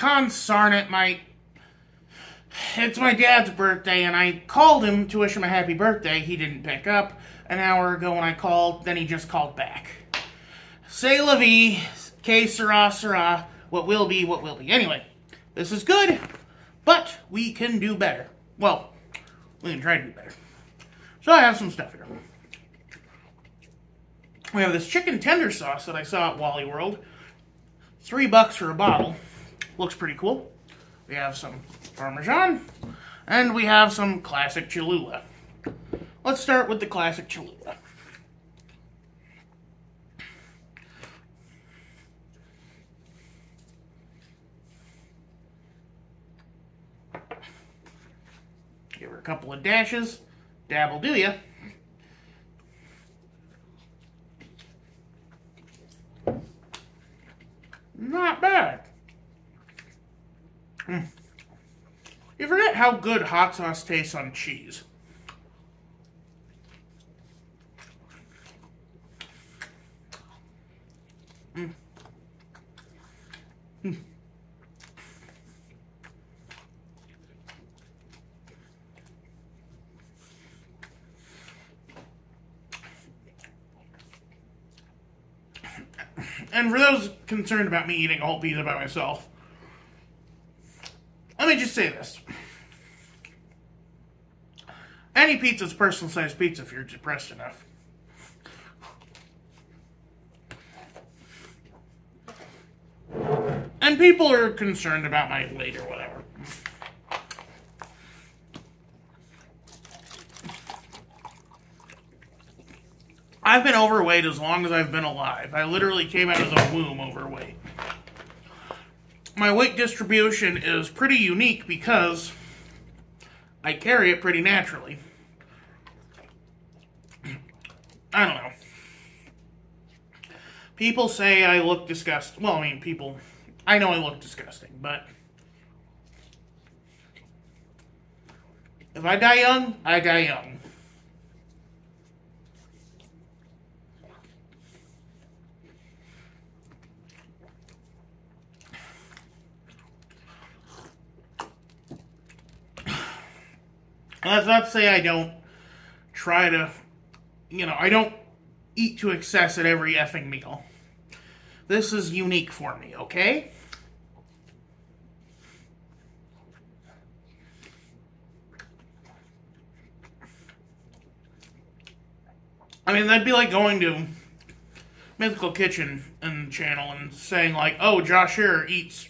Consarn it, it's my dad's birthday, and I called him to wish him a happy birthday. He didn't pick up. An hour ago when I called, then he just called back. C'est la vie, que sera, sera, what will be, what will be. Anyway, this is good, but we can do better. Well, we can try to do better. So I have some stuff here. We have this chicken tender sauce that I saw at Wally World. $3 for a bottle. Looks pretty cool. We have some Parmesan, and we have some classic Cholula. Let's start with the classic Cholula. Give her a couple of dashes. Dabble do ya. Not bad. You forget how good hot sauce tastes on cheese. And for those concerned about me eating a whole pizza by myself, let me just say this. Any pizza's personal-sized pizza if you're depressed enough. And people are concerned about my weight or whatever. I've been overweight as long as I've been alive. I literally came out of the womb overweight. My weight distribution is pretty unique because I carry it pretty naturally. I don't know. People say I look disgusting. Well, I mean, I know I look disgusting, but if I die young, I die young. That's not to say I don't try to, I don't eat to excess at every effing meal. This is unique for me, okay? I mean, that'd be like going to Mythical Kitchen and channel and saying like, oh, Josh Scherer eats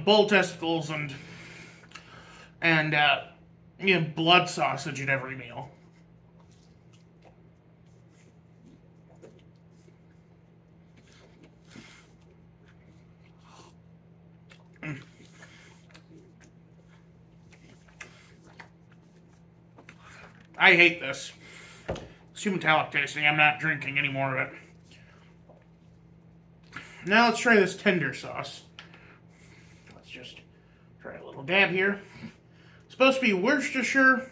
bull testicles and blood sausage at every meal. I hate this. It's too metallic tasting. I'm not drinking any more of it. Now let's try this tender sauce. Let's just try a little dab here. It's supposed to be Worcestershire.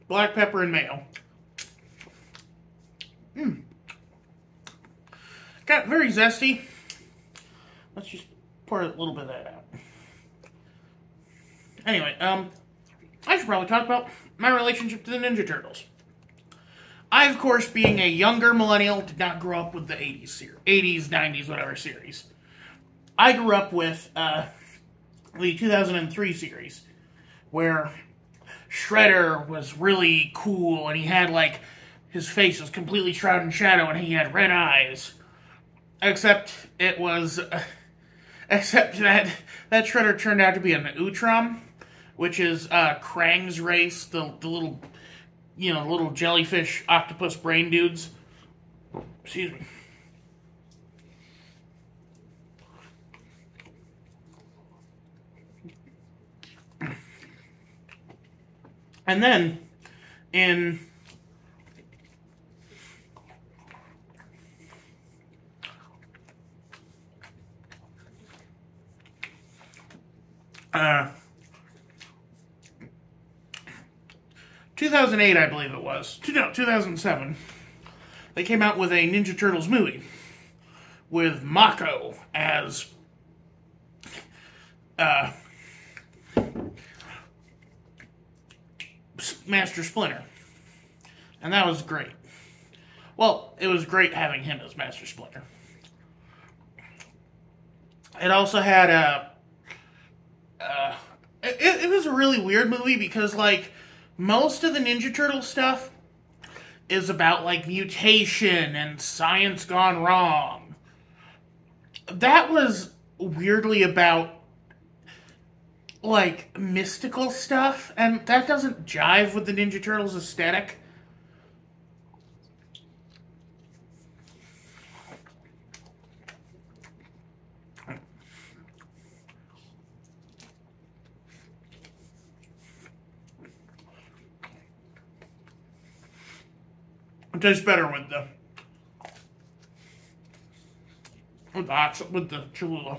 Black pepper and mayo. Got very zesty. Let's just pour a little bit of that out. Anyway, I should probably talk about my relationship to the Ninja Turtles. I, of course, being a younger millennial, did not grow up with the 80s, 90s, whatever series. I grew up with the 2003 series, where Shredder was really cool, and he had, like, his face was completely shrouded in shadow, and he had red eyes. Except that Shredder turned out to be an Utrom, which is Krang's race, the little, little jellyfish, octopus brain dudes. Excuse me. And then, in uh, 2008, I believe it was. No, 2007. they came out with a Ninja Turtles movie with Mako as Master Splinter. And that was great. Well, it was great having him as Master Splinter. It also had it was a really weird movie because, like, most of the Ninja Turtle stuff is about, like, mutation and science gone wrong. That was weirdly about, like, mystical stuff, and that doesn't jive with the Ninja Turtles aesthetic. It tastes better with the Cholula.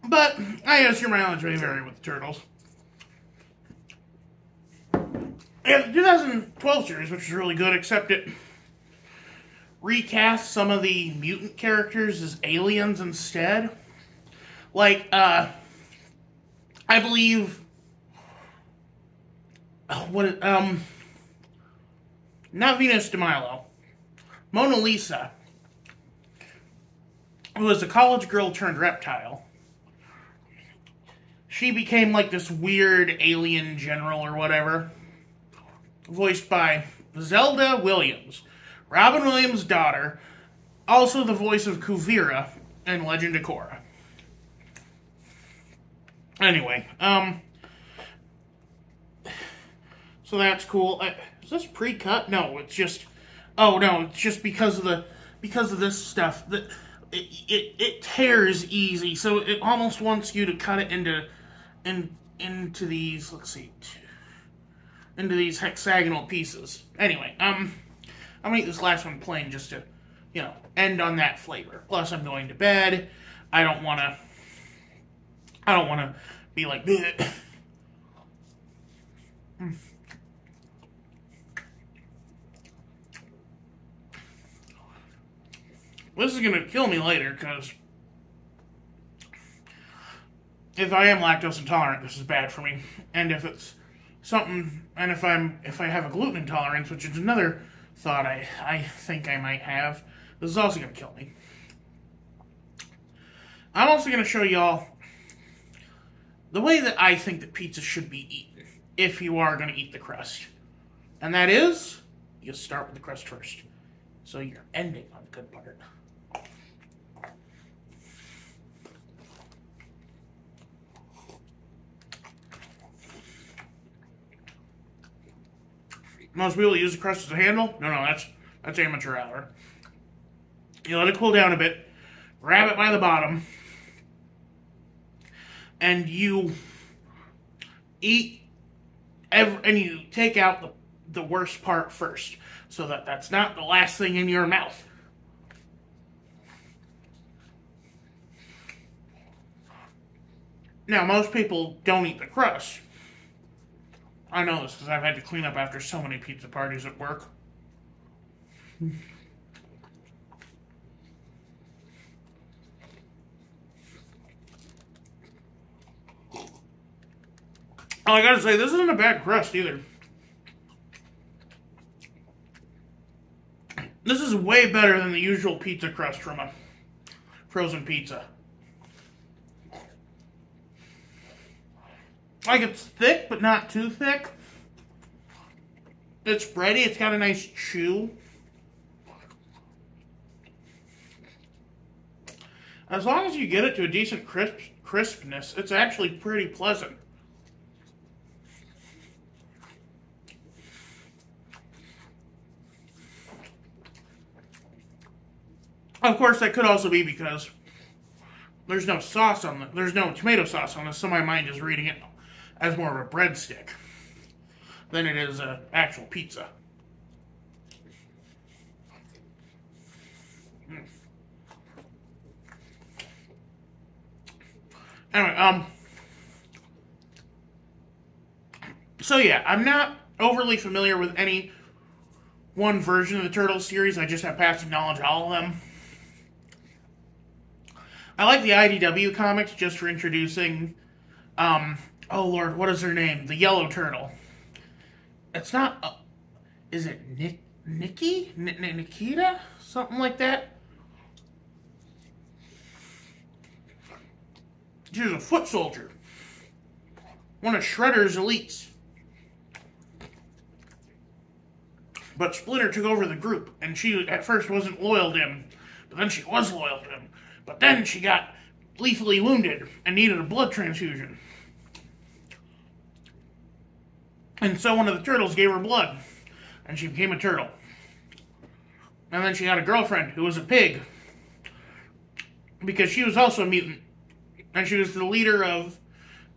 But I guess your mileage may vary with the Turtles. Yeah, the 2012 series, which is really good, except it recast some of the mutant characters as aliens instead. Like, I believe, not Venus de Milo, Mona Lisa, who was a college girl turned reptile. She became like this weird alien general or whatever, voiced by Zelda Williams, Robin Williams' daughter, also the voice of Kuvira in Legend of Korra. Anyway, so that's cool. Is this pre-cut? No, it's just. Oh no, it's just because of this stuff that it tears easy, so it almost wants you to cut it into these. Let's see, into these hexagonal pieces. Anyway, I'm gonna eat this last one plain just to, end on that flavor. Plus, I'm going to bed. I don't want to be like. Bleh. This is gonna kill me later, because if I am lactose intolerant, this is bad for me. And if it's something, and if I have a gluten intolerance, which is another thought I think I might have, this is also gonna kill me. I'm also gonna show y'all the way that I think that pizza should be eaten, if you are gonna eat the crust. And that is, you start with the crust first. So you're ending on the good part. Most people use the crust as a handle. No, that's amateur hour. You let it cool down a bit, grab it by the bottom, and you eat and you take out the worst part first, so that that's not the last thing in your mouth. Now, most people don't eat the crust. I know this because I've had to clean up after so many pizza parties at work. Oh, I gotta say, this isn't a bad crust either. This is way better than the usual pizza crust from a frozen pizza. Like, it's thick, but not too thick. It's bready, it's got a nice chew. As long as you get it to a decent crispness, it's actually pretty pleasant. Of course, that could also be because there's no sauce on it. There's no tomato sauce on this, so my mind is reading it as more of a breadstick than it is an actual pizza. Anyway, so yeah, I'm not overly familiar with any one version of the Turtles series. I just have passing knowledge of all of them. I like the IDW comics just for introducing, oh lord, what is her name? The Yellow Turtle. It's not, is it Nikki? Nikita? Something like that? She was a foot soldier. One of Shredder's elites. But Splinter took over the group, and she at first wasn't loyal to him, but then she was loyal to him. But then she got lethally wounded and needed a blood transfusion. And so one of the turtles gave her blood, and she became a turtle. And then she had a girlfriend who was a pig, because she was also a mutant. And she was the leader of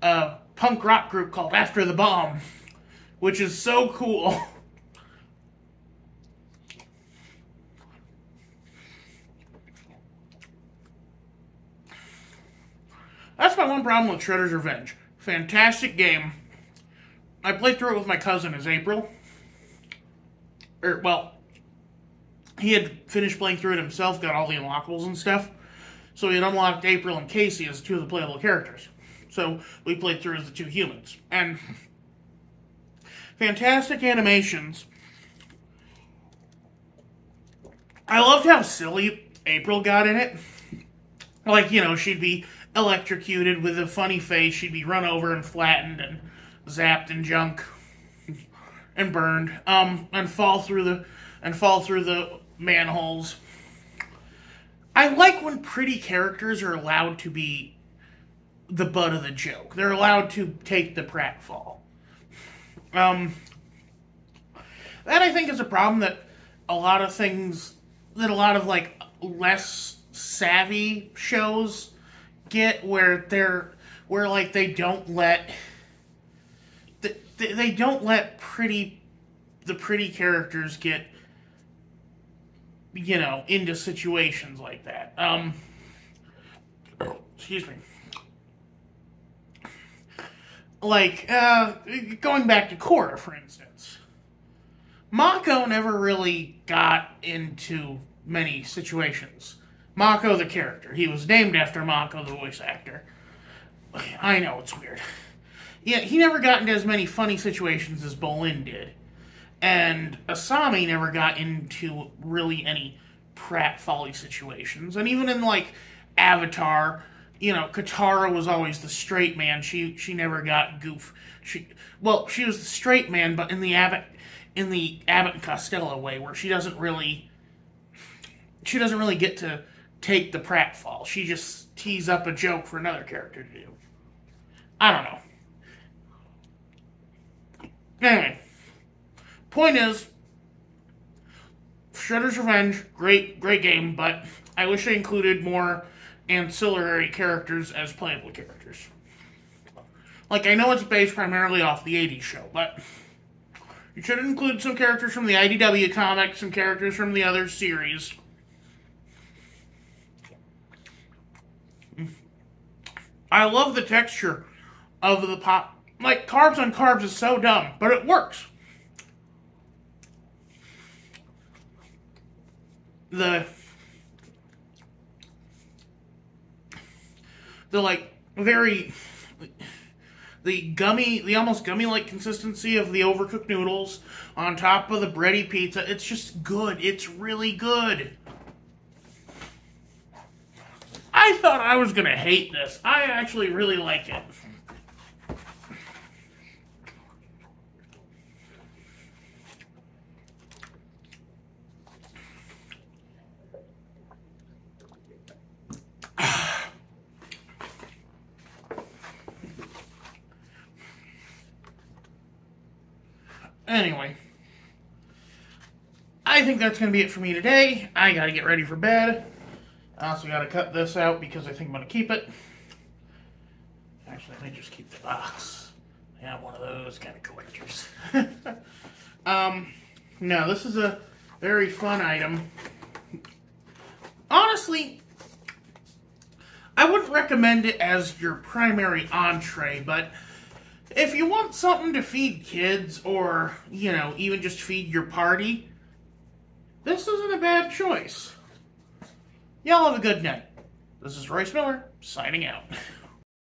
a punk rock group called After the Bomb, which is so cool. That's my one problem with Shredder's Revenge. Fantastic game. I played through it with my cousin as April. Well, he had finished playing through it himself, got all the unlockables and stuff. So he had unlocked April and Casey as two of the playable characters. So we played through as the two humans. And fantastic animations. I loved how silly April got in it. Like, you know, she'd be electrocuted with a funny face. She'd be run over and flattened and zapped and junk and burned. And fall through the manholes. I like when pretty characters are allowed to be the butt of the joke. They're allowed to take the pratfall. That I think is a problem that a lot of like less savvy shows get, where they don't let the pretty characters get, you know, into situations like that. Excuse me. Like, going back to Korra, for instance. Mako never really got into many situations. Mako, the character. He was named after Mako, the voice actor. I know, it's weird. Yeah, he never got into as many funny situations as Bolin did. And Asami never got into really any pratfally situations. And even in, like, Avatar, you know, Katara was always the straight man. She never got goof. She was the straight man, but in the Abbott and Costello way, where she doesn't really get to take the pratfall. She just tees up a joke for another character to do. I don't know. Anyway. Point is, Shredder's Revenge, great game, but I wish they included more ancillary characters as playable characters. Like, I know it's based primarily off the 80s show, but you should include some characters from the IDW comics, some characters from the other series. I love the texture of the pop. Like, carbs on carbs is so dumb, but it works. The almost gummy-like consistency of the overcooked noodles on top of the bready pizza. It's just good. It's really good. I thought I was gonna hate this. I actually really like it. Anyway, I think that's going to be it for me today. I got to get ready for bed. I also got to cut this out because I think I'm going to keep it. Actually, let me just keep the box. Yeah, one of those kind of collectors. No, this is a very fun item. Honestly, I wouldn't recommend it as your primary entree, but if you want something to feed kids or, you know, even just feed your party, this isn't a bad choice. Y'all have a good night. This is Royce Miller, signing out.